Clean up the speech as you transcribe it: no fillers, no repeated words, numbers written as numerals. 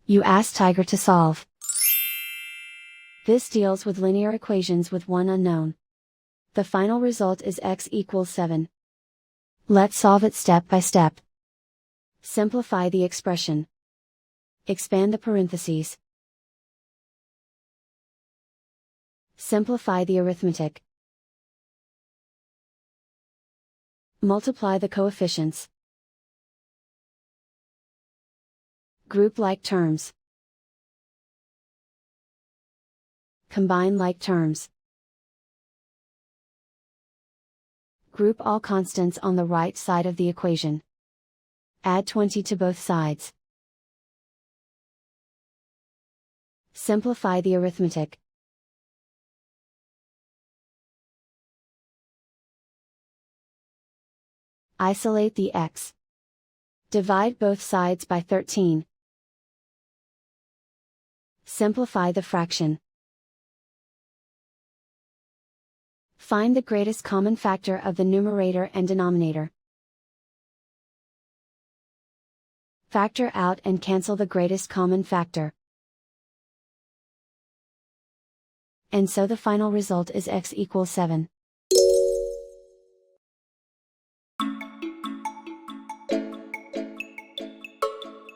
You ask Tiger to solve. This deals with linear equations with one unknown. The final result is x equals 7. Let's solve it step by step. Simplify the expression. Expand the parentheses. Simplify the arithmetic. Multiply the coefficients. Group like terms. Combine like terms. Group all constants on the right side of the equation. Add 20 to both sides. Simplify the arithmetic. Isolate the x. Divide both sides by 13. Simplify the fraction. Find the greatest common factor of the numerator and denominator. Factor out and cancel the greatest common factor. And so the final result is x equals 7.